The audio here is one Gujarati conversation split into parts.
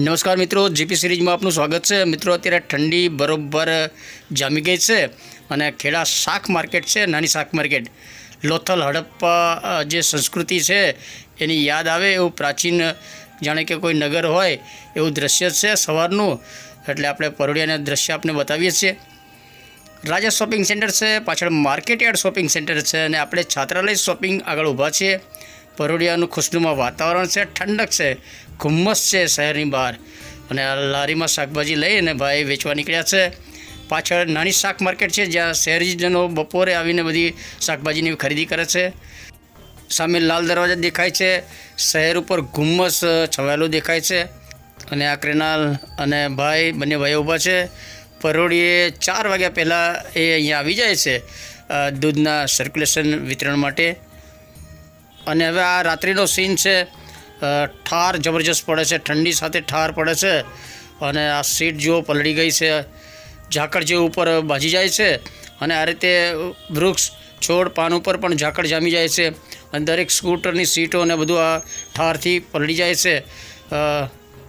નમસ્કાર મિત્રો, જીપી સિરીઝમાં આપનું સ્વાગત છે। મિત્રો, અત્યારે ઠંડી બરોબર જામી ગઈ છે અને ખેડા શાક માર્કેટ છે, નાની શાક માર્કેટ, લોથલ હડપ્પા જે સંસ્કૃતિ છે એની યાદ આવે એવું પ્રાચીન જાણે કે કોઈ નગર હોય એવું દ્રશ્ય છે સવારનું। એટલે આપણે પરોડિયાના દ્રશ્ય આપને બતાવીએ છીએ। રાજા શોપિંગ સેન્ટર છે, પાછળ માર્કેટ યાર્ડ શોપિંગ સેન્ટર છે અને આપણે છાત્રાલય શોપિંગ આગળ ઊભા છીએ। પરોડિયાનું ખુશનુમા વાતાવરણ છે, ઠંડક છે, ધુમ્મસ છે શહેરની બહાર અને આ લારીમાં શાકભાજી લઈને ભાઈ વેચવા નીકળ્યા છે। પાછળ નાની શાક માર્કેટ છે જ્યાં શહેરીજનો બપોરે આવીને બધી શાકભાજીની ખરીદી કરે છે। સામે લાલ દરવાજા દેખાય છે, શહેર ઉપર ધુમ્મસ છવાયેલું દેખાય છે અને આ કેનાલ અને ભાઈ બંને ભાઈઓ ઊભા છે। પરોડીએ 4 વાગ્યા પહેલાં એ અહીંયા આવી જાય છે દૂધના સર્ક્યુલેશન વિતરણ માટે। અને હવે આ રાત્રિનો સીન છે, ઠાર જબરજસ્ત પડે છે, ઠંડી સાથે ઠાર પડે છે અને આ સીટ જુઓ પલળી ગઈ છે, ઝાકળ જે ઉપર બાજી જાય છે અને આ રીતે વૃક્ષ છોડ પાન ઉપર પણ ઝાકળ જામી જાય છે અને દરેક સ્કૂટરની સીટો અને બધું આ ઠારથી પલળી જાય છે।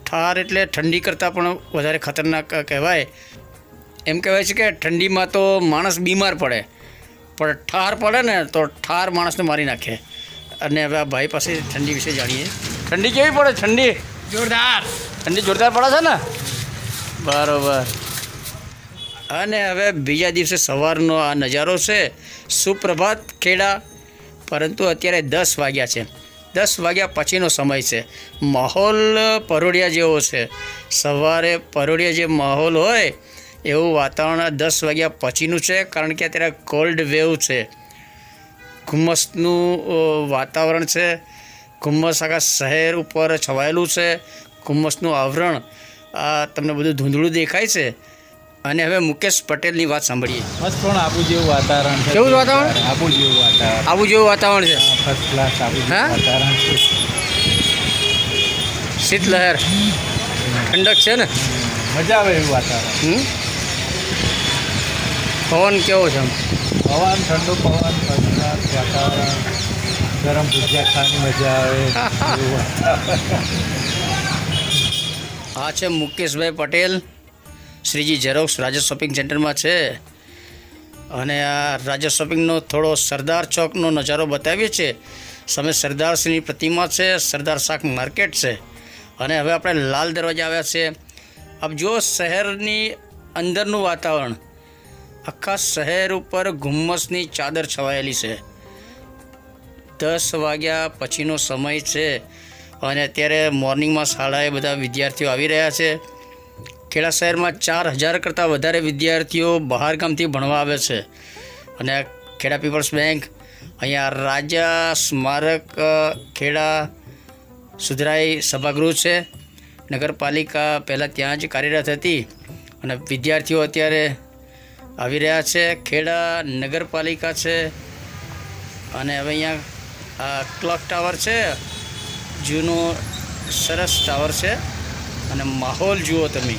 ઠાર એટલે ઠંડી કરતાં પણ વધારે ખતરનાક કહેવાય। એમ કહેવાય છે કે ઠંડીમાં તો માણસ બીમાર પડે, પણ ઠાર પડે ને તો ઠાર માણસને મારી નાખે। અને હવે આ ભાઈ પાસે ઠંડી વિશે જાણીએ। ઠંડી કેવી પડે? ઠંડી જોરદાર, ઠંડી જોરદાર પડે છે ને? બરાબર। અને હવે બીજા દિવસે સવારનો આ નજારો છે, સુપ્રભાત ખેડા। પરંતુ અત્યારે 10 વાગ્યા છે, 10 વાગ્યા પછીનો સમય છે। માહોલ પરોડિયા જેવો છે, સવારે પરોડિયા જે માહોલ હોય એવું વાતાવરણ 10 વાગ્યા પછીનું છે, કારણ કે અત્યારે કોલ્ડ વેવ છે, ધુમ્મસનું વાતાવરણ છે, ધુમ્મસ આખા શહેર ઉપર છવાયેલું છે, ધુમ્મસનું આવરણ આ તમને બધું ધૂંધળું દેખાય છે। અને હવે મુકેશ પટેલની વાત સાંભળીએ। બસ પણ આબુ જેવું વાતાવરણ છે। કેવું વાતાવરણ? આબુ જેવું વાતાવરણ, આબુ જેવું વાતાવરણ છે, ફર્સ્ટ ક્લાસ આબુ જેવું હા? વાતાવરણ છે। શીતલહેર, ઠંડક છે ને, મજા આવે એવું વાતાવરણ। પવન કેવો છે? પવન ઠંડુ, પવન ફર્સ્ટ ક્લાસ વાતાવરણ, ગરમ ભજીયા ખાવાની મજા આવે એવું વાતાવરણ। આ છે મુકેશભાઈ પટેલ, શ્રીજી ઝેરોક્સ રાજા શોપિંગ સેન્ટરમાં છે। અને આ રાજા શોપિંગનો થોડો સરદાર ચોકનો નજારો બતાવીએ છીએ। સામે સરદારશ્રીની પ્રતિમા છે, સરદાર શાક માર્કેટ છે અને હવે આપણે લાલ દરવાજા આવ્યા છે। આપ જુઓ શહેરની અંદરનું વાતાવરણ, આખા શહેર ઉપર ધુમ્મસની ચાદર છવાયેલી છે। 10 વાગ્યા પછીનો સમય છે અને અત્યારે મોર્નિંગમાં શાળાએ બધા વિદ્યાર્થીઓ આવી રહ્યા છે। ખેડા શહેરમાં 4000 કરતાં વધારે વિદ્યાર્થીઓ બહાર ગામથી ભણવા આવે છે અને ખેડા પીપલ્સ બેંક, અહીંયા રાજા સ્મારક ખેડા સુધરાઈ સભાગૃહ છે, નગરપાલિકા પહેલાં ત્યાં જ કાર્યરત હતી અને વિદ્યાર્થીઓ અત્યારે આવી રહ્યા છે। ખેડા નગરપાલિકા છે અને હવે અહીંયા આ ક્લોક ટાવર છે, જૂનો સરસ ટાવર છે અને માહોલ જુઓ તમે,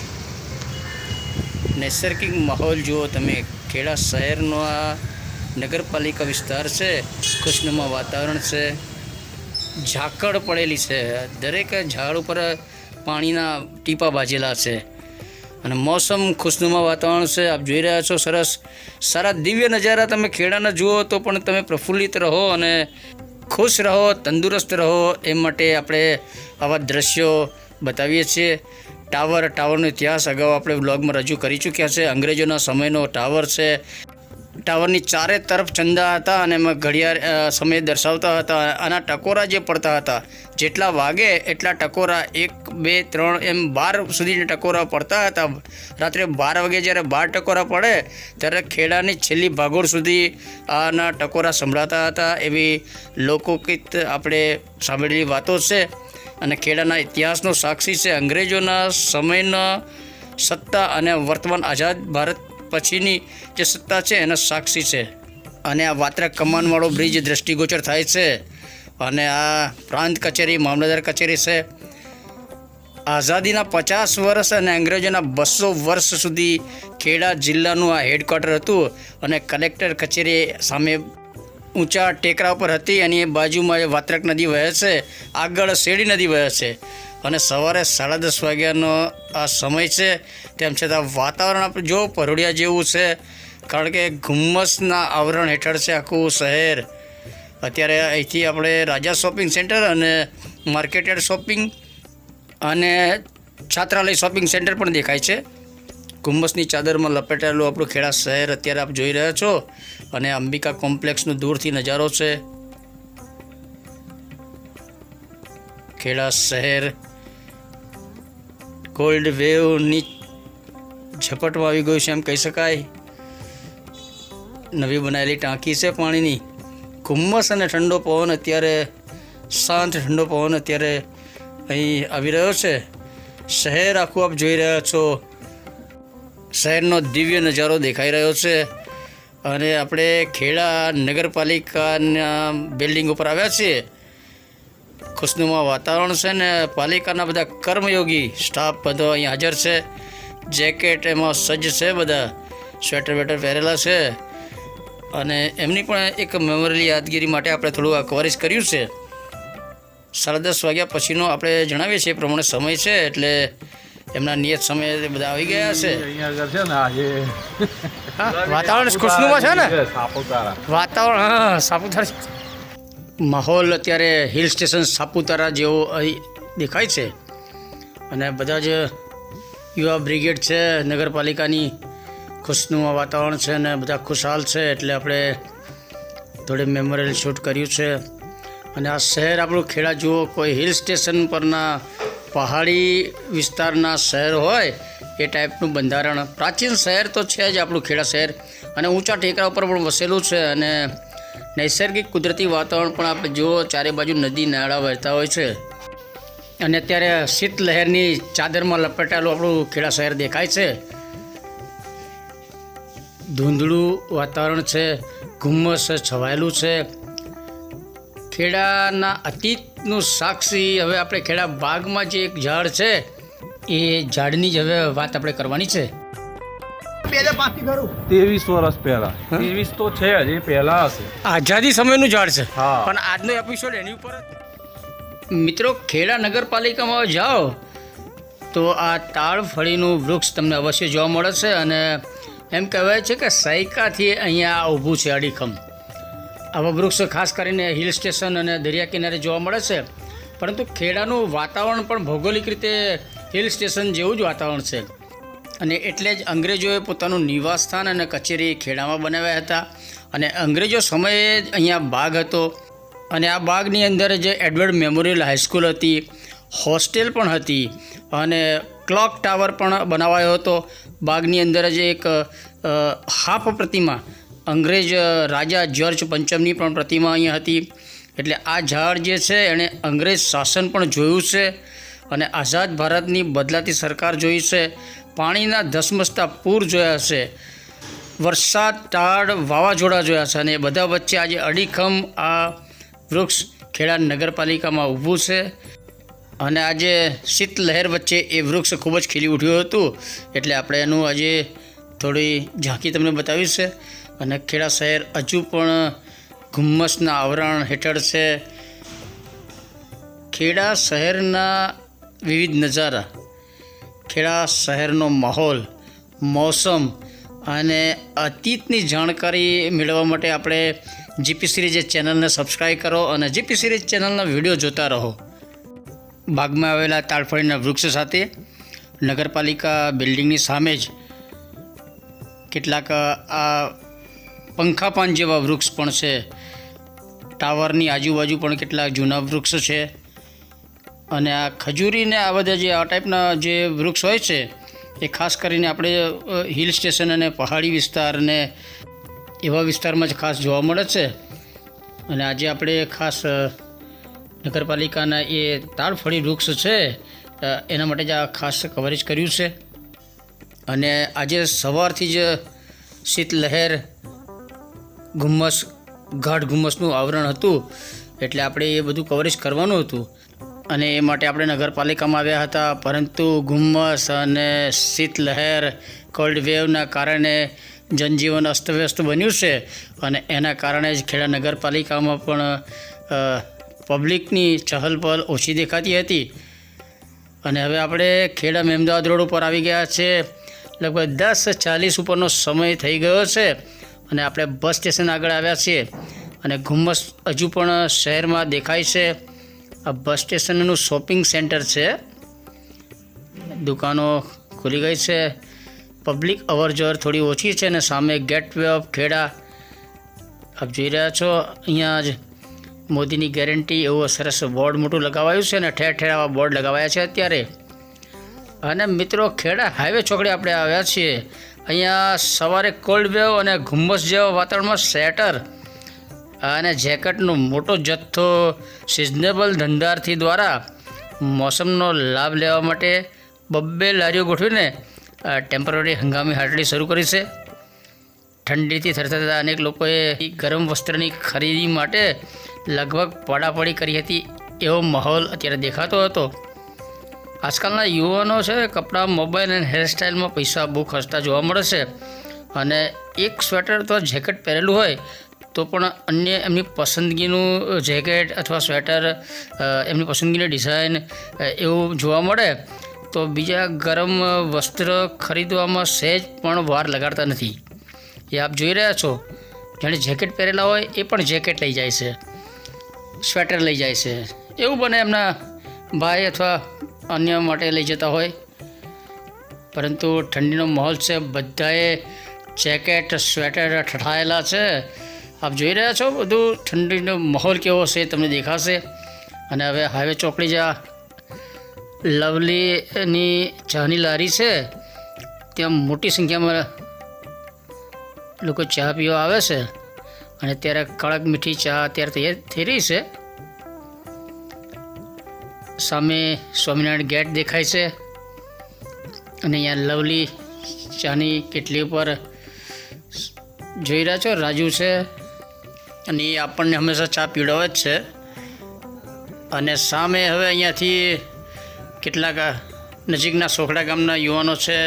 નૈસર્ગિક માહોલ જુઓ તમે। ખેડા શહેરનો આ નગરપાલિકા વિસ્તાર છે, ખુશનુમા વાતાવરણ છે, ઝાકળ પડેલી છે, દરેક ઝાડ ઉપર પાણીના ટીપા બાજેલા છે અને મોસમ ખુશનુમા વાતાવરણ છે। આપ જોઈ રહ્યા છો સરસ સારા દિવ્ય નજારા। તમે ખેડાના જુઓ તો પણ તમે પ્રફુલ્લિત રહો અને ખુશ રહો, તંદુરસ્ત રહો, એ માટે આપણે આવા દ્રશ્યો બતાવીએ છીએ। ટાવરનો ઇતિહાસ અગાઉ આપણે વ્લોગમાં રજૂ કરી ચૂક્યા છે। અંગ્રેજોના સમયનો ટાવર છે, ટાવરની ચારે તરફ ચંદા હતા અને એમાં ઘડિયાળ સમય દર્શાવતા હતા। આના ટકોરા જે પડતા હતા, જેટલા વાગે એટલા ટકોરા, 1, 2, 3 એમ 12 સુધીના ટકોરા પડતા હતા। રાત્રે 12 વાગે જ્યારે 12 ટકોરા પડે ત્યારે ખેડાની છેલ્લી ભાગોળ સુધી આના ટકોરા સંભળાતા હતા, એવી લોકગીત આપણે સાંભળેલી વાતો છે અને ખેડાના ઇતિહાસનો સાક્ષી છે। અંગ્રેજોના સમયના સત્તા અને વર્તમાન આઝાદ ભારત પછીની જે સત્તા છે એના સાક્ષી છે। અને આ વાત્રા કમાનવાળો બ્રિજ દ્રષ્ટિગોચર થાય છે અને આ પ્રાંત કચેરી, મામલતદાર કચેરી છે। આઝાદીના 50 વર્ષ અને અંગ્રેજોના 200 વર્ષ સુધી ખેડા જિલ્લાનું આ હેડક્વાર્ટર હતું અને કલેક્ટર કચેરી સામે ઊંચા ટેકરા ઉપર હતી અને એ બાજુમાં વાત્રક નદી વહે છે, આગળ શેરડી નદી વહે છે અને સવારે 10:30 વાગ્યાનો આ સમય છે. તેમ છતાં વાતાવરણ આપણે જો પરોડિયા જેવું છે, કારણ કે ધુમ્મસના આવરણ હેઠળ છે આખું શહેર. અત્યારે અહીંથી આપણે રાજા શોપિંગ સેન્ટર અને માર્કેટયાર્ડ શોપિંગ અને છાત્રાલય શોપિંગ સેન્ટર પણ દેખાય છે. ધુમ્મસની ચાદરમાં લપેટાયેલું આપણું ખેડા શહેર અત્યારે આપ જોઈ રહ્યા છો. અને અંબિકા કોમ્પ્લેક્સનો દૂરથી નજારો છે. ખેડા શહેર કોલ્ડ વેવની ઝપટમાં આવી ગયું છે એમ કહી શકાય. નવી બનાવેલી ટાંકી છે પાણીની. ધુમ્મસ અને ઠંડો પવન અત્યારે શાંત ઠંડો પવન અત્યારે અહીં આવી રહ્યો છે. શહેર આખું આપ જોઈ રહ્યા છો. શહેરનો દિવ્ય નજારો દેખાઈ રહ્યો છે. અને આપણે ખેડા નગરપાલિકાના બિલ્ડિંગ ઉપર આવ્યા છીએ. ખુશનુમા વાતાવરણ છે ને પાલિકાના બધા કર્મયોગી સ્ટાફ બધો અહીં હાજર છે. જેકેટ એમાં સજ્જ છે, બધા સ્વેટર વેટર પહેરેલા છે. અને એમની પણ એક મેમોરિયલ યાદગીરી માટે આપણે થોડું આ કવરેજ કર્યું છે. 10:30 વાગ્યા પછીનો આપણે જણાવીએ છીએ એ પ્રમાણે સમય છે, એટલે એમના નિયત સમયે બધા આવી ગયા છે. અહીંયા આગળ છે ને આજે વાતાવરણ ખુશનુમા છે ને, સાપુતારા વાતાવરણ. હા, સાપુતારા માહોલ અત્યારે હિલ સ્ટેશન સાપુતારા જેવો અહીં દેખાય છે. અને બધા જ યુવા બ્રિગેડ છે નગરપાલિકાની. ખુશનુમા વાતાવરણ છે અને બધા ખુશહાલ છે, એટલે આપણે થોડી મેમોરિયલ શૂટ કર્યું છે. અને આ શહેર આપણું ખેડા જુઓ, કોઈ હિલ સ્ટેશન પરના પહાડી વિસ્તારના શહેર હોય એ ટાઈપનું બંધારણ. પ્રાચીન શહેર તો છે જ આપણું ખેડા શહેર, અને ઊંચા ટેકરા ઉપર પણ વસેલું છે. અને નૈસર્ગિક કુદરતી વાતાવરણ પણ આપણે જુઓ, ચારે બાજુ નદી નાળા વહેતા હોય છે. અને અત્યારે શીત લહેરની ચાદરમાં લપેટાયેલું આપણું ખેડા શહેર દેખાય છે. ધૂંધળું વાતાવરણ છે, ધુમ્મસ છવાયેલું છે. ખેડાના અતીતનું સાક્ષી હવે આપણે ખેડા બાગમાં જે એક ઝાડ છે એ ઝાડની જ હવે વાત આપણે કરવાની છે. 23 વર્ષ પહેલા. 23 તો છે જ, એ પહેલા હશે. આઝાદી સમયનું ઝાડ છે, હા. પણ આજનો એપિસોડ એની ઉપર જ. મિત્રો, ખેડા નગરપાલિકામાં જાઓ તો આ તાળફળીનું વૃક્ષ તમને અવશ્ય જોવા મળે છે. અને એમ કહેવાય છે કે સૈકાથી અહીંયા ઊભું છે અડીખમ. આવા વૃક્ષ ખાસ કરીને હિલ સ્ટેશન અને દરિયા કિનારે જોવા મળે છે. પરંતુ ખેડાનું વાતાવરણ પણ ભૌગોલિક રીતે હિલ સ્ટેશન જેવું જ વાતાવરણ છે. અને એટલે જ અંગ્રેજોએ પોતાનું નિવાસસ્થાન અને કચેરી ખેડામાં બનાવ્યા હતા. અને અંગ્રેજો સમયે જ અહીંયા બાગ હતો. અને આ બાગની અંદર જે એડવર્ડ મેમોરિયલ હાઈસ્કૂલ હતી, હોસ્ટેલ પણ હતી, અને ક્લોક ટાવર પણ બનાવાયો હતો. બાગની અંદર જ એક હાફ પ્રતિમા અંગ્રેજ રાજા જ્યોર્જ પંચમની પણ પ્રતિમા અહીંયા હતી. એટલે આ ઝાડ જે છે એણે અંગ્રેજ શાસન પણ જોયું છે. અને આઝાદ ભારતની બદલાતી સરકાર જોઈ છે. પાણીના ધસમસતા પૂર જોયા છે, વરસાદ, ટાળ, વાવાઝોડા જોયા છે. અને એ બધા વચ્ચે આજે અડીખમ આ વૃક્ષ ખેડા નગરપાલિકામાં ઊભું છે. અને આજે શીત લહેર વચ્ચે એ વૃક્ષ ખૂબ જ ખીલી ઉઠ્યું હતું. એટલે આપણે એનું આજે થોડી ઝાંખી તમને બતાવી છે. અને ખેડા શહેર હજુ પણ ધુમ્મસના આવરણ હેઠળ છે. ખેડા શહેરના વિવિધ નજારા, ખેડા શહેરનો માહોલ, મોસમ અને અતીતની જાણકારી મેળવવા માટે આપણે જીપી સિરીઝ ચેનલને સબસ્ક્રાઈબ કરો અને જીપી સિરીઝ ચેનલના વિડીયો જોતા રહો. બાગમાં આવેલા તાળફળીના વૃક્ષ સાથે નગરપાલિકા બિલ્ડિંગની સામે જ કેટલાક આ પંખાપાન જેવા વૃક્ષ પણ છે. ટાવરની આજુબાજુ પણ કેટલાક જૂના વૃક્ષ છે. અને આ ખજૂરીને આ બધા જે આ ટાઈપના જે વૃક્ષ હોય છે એ ખાસ કરીને આપણે હિલ સ્ટેશન અને પહાડી વિસ્તાર અને એવા વિસ્તારમાં જ ખાસ જોવા મળે છે. અને આજે આપણે ખાસ નગરપાલિકાના એ તાળફળી વૃક્ષ છે એના માટે જ આ ખાસ કવરેજ કર્યું છે. અને આજે સવારથી જ શીત લહેર, ધુમ્મસ, ગાઢ ધુમ્મસનું આવરણ હતું. એટલે આપણે એ બધું કવરેજ કરવાનું હતું. અને એ માટે આપણે નગરપાલિકામાં આવ્યા હતા. પરંતુ ધુમ્મસ અને શીત લહેર, કોલ્ડ વેવના કારણે જનજીવન અસ્તવ્યસ્ત બન્યું છે. અને એના કારણે જ ખેડા નગરપાલિકામાં પણ પબ્લિકની ચહલપહલ ઓછી દેખાતી હતી. અને હવે આપણે ખેડા મહેમદાવાદ રોડ ઉપર આવી ગયા છે. લગભગ 10:40 ઉપરનો સમય થઈ ગયો છે અને આપણે બસ સ્ટેશન આગળ આવ્યા છીએ અને ઘુમ્મસ હજુ પણ શહેરમાં દેખાય છે. આ બસ સ્ટેશનનું શોપિંગ સેન્ટર છે. દુકાનો ખુલી ગઈ છે. પબ્લિક અવર જવર થોડી ઓછી છે અને સામે ગેટવે ઓફ ખેડા આપ જોઈ રહ્યા છો. અહીંયા જ મોદીની ગેરંટી એવું સરસ બોર્ડ મોટું લગાવાયું છે અને ઠેર ઠેર આવા બોર્ડ લગાવાયા છે અત્યારે. અને મિત્રો ખેડા હાઈવે ચોકડી આપણે આવ્યા છીએ. અહીંયા સવારે કોલ્ડ વેવ અને ઘુમ્મસ જેવા વાતાવરણમાં સ્વેટર અને જેકેટનો મોટો જથ્થો સિઝનેબલ ધંધાર્થી દ્વારા મોસમનો લાભ લેવા માટે 2 લારીઓ ગોઠવીને ટેમ્પરરી હંગામી હાટડી શરૂ કરી છે. ઠંડીથી થરથરતા અનેક લોકોએ ગરમ વસ્ત્રની ખરીદી માટે લગભગ પડાપડી કરી હતી. એવો માહોલ અત્યારે દેખાતો હતો. આજકાલના યુવાનો છે કપડાં, મોબાઈલ અને હેરસ્ટાઇલમાં પૈસા બહુ ખર્ચતા જોવા મળે છે અને એક સ્વેટર અથવા જેકેટ પહેરેલું હોય તો પણ અન્ય એમની પસંદગીનું જેકેટ અથવા સ્વેટર, એમની પસંદગીની ડિઝાઇન એવું જોવા મળે તો બીજા ગરમ વસ્ત્ર ખરીદવામાં સહેજ પણ વાર લગાડતા નથી. એ આપ જોઈ રહ્યા છો. જેણે જેકેટ પહેરેલા હોય એ પણ જેકેટ લઈ જાય છે, સ્વેટર લઈ જાય છે. એવું બને એમના ભાઈ અથવા અન્ય માટે લઈ જતા હોય. પરંતુ ઠંડીનો માહોલ છે, બધાએ જેકેટ, સ્વેટર ઠઠાયેલા છે. આપ જોઈ રહ્યા છો બધું ઠંડીનો માહોલ કેવો છે તમને દેખાશે. અને હવે હાઈવે ચોકડી જા લવલીની ચાની લારી છે. ત્યાં મોટી સંખ્યામાં લોકો ચા પીવા આવે છે અને ત્યારે કડક મીઠી ચા અત્યારે તૈયાર થઈ રહી છે. સામે સ્વામિનારાયણ ગેટ દેખાય છે અને અહીંયા લવલી ચાની કેટલી ઉપર જોઈ રહ્યા છો રાજુ છે અને એ આપણને હંમેશા ચા પીવડાવે જ છે. અને સામે હવે અહીંયાથી કેટલાક નજીકના સોખડા ગામના યુવાનો છે,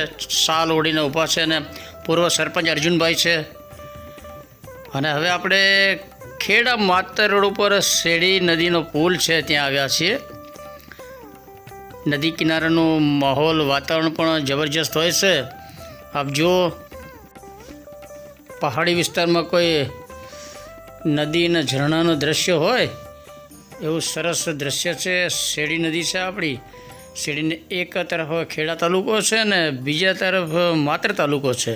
શાલ ઓઢીને ઊભા છે અને પૂર્વ સરપંચ અર્જુનભાઈ છે. અને હવે આપણે ખેડા માતર રોડ ઉપર શેડી નદીનો પુલ છે ત્યાં આવ્યા છીએ. નદી કિનારાનું માહોલ, વાતાવરણ પણ જબરજસ્ત હોય છે. આપ જો પહાડી વિસ્તારમાં કોઈ નદી અને ઝરણાનું દ્રશ્ય હોય એવું સરસ દ્રશ્ય છે. શેડી નદી છે આપણી. શેડીને એક તરફ ખેડા તાલુકો છે ને બીજા તરફ માતર તાલુકો છે.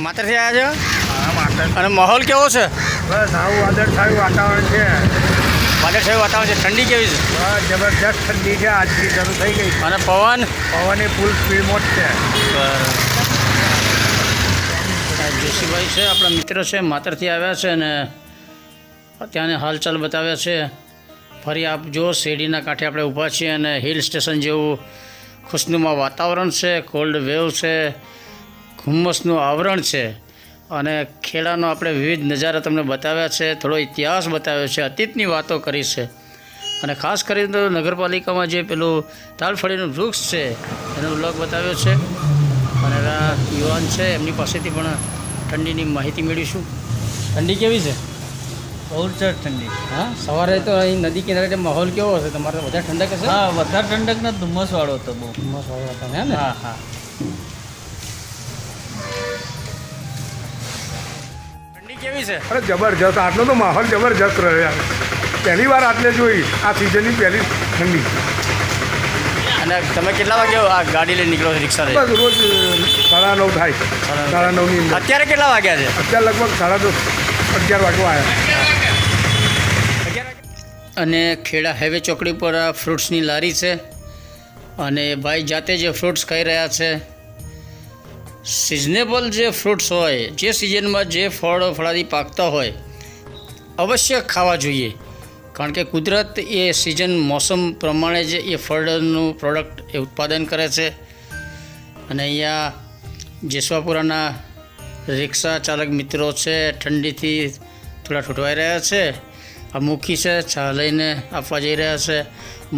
માતરથી આવ્યા છો અને માહોલ કેવો છે? બસ આવું વાદળછાયું વાતાવરણ છે. વાદળછાયું વાતાવરણ છે. ઠંડી કેવી છે? બસ જબરજસ્ત ઠંડી છે. આજથી શરૂ થઈ ગઈ. અને પવન પવન એ ફૂલ સ્પીડમાં જ છે. જોશીભાઈ છે આપણા મિત્ર છે, માતરથી આવ્યા છે અને ત્યાંને હાલચાલ બતાવ્યા છે. ફરી આપ જો શેરડીના કાંઠે આપણે ઊભા છીએ અને હિલ સ્ટેશન જેવું ખુશનુમા વાતાવરણ છે, કોલ્ડ વેવ છે, ઘુમ્મસનું આવરણ છે અને ખેડાનો આપણે વિવિધ નજારા તમને બતાવ્યા છે. થોડો ઇતિહાસ બતાવ્યો છે, અતીતની વાતો કરી છે અને ખાસ કરીને તો નગરપાલિકામાં જે પેલું તાલફળીનું વૃક્ષ છે એનો વ્લોગ બતાવ્યો છે. અને આ યુવાન છે એમની પાસેથી પણ ઠંડીની માહિતી મેળવીશું. ઠંડી કેવી છે? બહુ જ ઠંડી. હા, સવારે તો અહીં નદી કિનારે માહોલ કેવો હશે તમારે? વધારે ઠંડક હશે? હા, વધારે ઠંડક ના ધુમ્મસવાળો હતો બહુ. ધુમ્મસવાળો હતો ને? હા હા. ઠંડી કેવી છે? અરે જબરજસ્ત. આટલો તો માહોલ જબરજસ્ત રહ્યો યાર. પહેલી વાર આટલે જોઈ આ સિઝનની પહેલી ઠંડી. અને તમે કેટલા વાગે આ ગાડી લઈને નીકળો છો, રિક્ષા લઈને? બસ રોજ 9:30 થાય. 9:30ની અંદર. અત્યારે કેટલા વાગ્યા છે? અત્યારે લગભગ 10:30 11 વાગવા આવ્યા. અને ખેડા હાઈવે ચોકડી પર આ ફ્રૂટ્સની લારી છે અને ભાઈ જાતે જે ફ્રૂટ્સ ખાઈ રહ્યા છે. સિઝનેબલ જે ફ્રૂટ્સ હોય, જે સિઝનમાં જે ફળાદી પાકતા હોય અવશ્ય ખાવા જોઈએ. કારણ કે કુદરત એ સિઝન, મોસમ પ્રમાણે જ એ ફળનું પ્રોડક્ટ એ ઉત્પાદન કરે છે. અને અહીંયા જેસવાપુરાના રિક્ષા ચાલક મિત્રો છે, ઠંડીથી થોડા ઠૂંઠવાઈ રહ્યા છે. આ મુખી છે, ચા લઈને આપવા જઈ રહ્યા છે.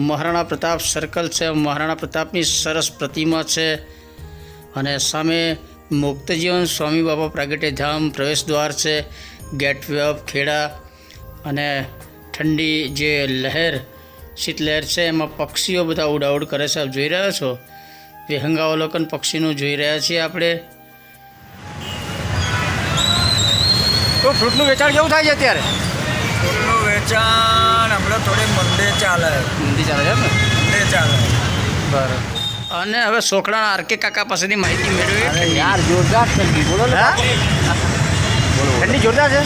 મહારાણા પ્રતાપ સર્કલ છે, મહારાણા પ્રતાપની સરસ પ્રતિમા છે અને સામે મુક્તજીવન સ્વામી બાબા પ્રાગટ્ય ધામ પ્રવેશ દ્વાર છે, ગેટવે ઓફ ખેડા. અને ઠંડી જે લહેર શીતલહેર છે એમાં પક્ષીઓ બધા ઉડાઉડ કરે છે. આપ જોઈ રહ્યા છો વિહંગાવલોકન પક્ષીનું જોઈ રહ્યા છીએ આપણે. તો ફ્રૂટનું વેચાણ કેવું થાય છે અત્યારે? ફૂલનું વેચાણ હમણાં થોડી મંદે ચાલે. મંદી ચાલે છે ને? મંદે ચાલે. બરાબર. અને હવે સોખડાના આરકે કાકા પાસેથી માહિતી મેળવી. યાર જોરદાર ઠંડી બોલો ને. ઠંડી જોરદાર છે.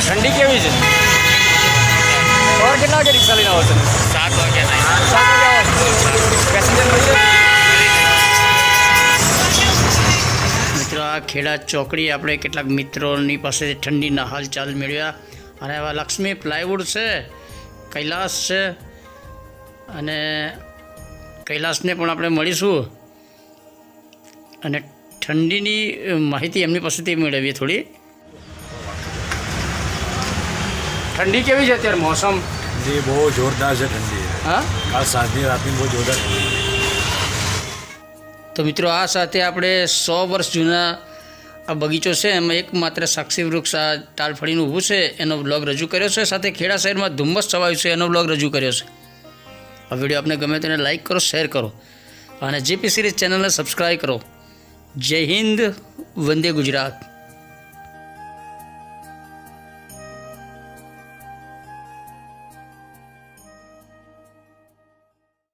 ઠંડી કેવી છે? સવારે કેટલા વાગે રિક્ષા લઈને આવો છો? 7 વાગ્યા. પેસેન્જર મળી જાય? મિત્રો આ ખેડા ચોકડી આપણે કેટલાક મિત્રોની પાસેથી ઠંડીના હાલચાલ મેળવ્યા. અને આવા લક્ષ્મી પ્લાયવુડ છે, કૈલાસ છે, અને કૈલાસને પણ આપણે મળીશું અને ઠંડીની માહિતી એમની પાસેથી મેળવીએ થોડી. ઠંડી કેવી છે અત્યારે મોસમ? જે બહુ જોરદાર છે ઠંડી. હા, કાલ સાંજની રાતની બહુ જોરદાર ઠંડી. તો મિત્રો આ સાથે આપણે 100 વર્ષ જૂના આ બગીચો છે એમાં એકમાત્ર સાક્ષી વૃક્ષ આ તાલફળીનું ઊભું છે એનો બ્લોગ રજૂ કર્યો છે. સાથે ખેડા શહેરમાં ધુમ્મસ છવાયું છે એનો બ્લોગ રજૂ કર્યો છે. આ વિડીયો આપને ગમે તેને લાઇક કરો, શેર કરો અને જીપી સિરીઝ ચેનલને સબસ્ક્રાઈબ કરો. જય હિન્દ, વંદે ગુજરાત.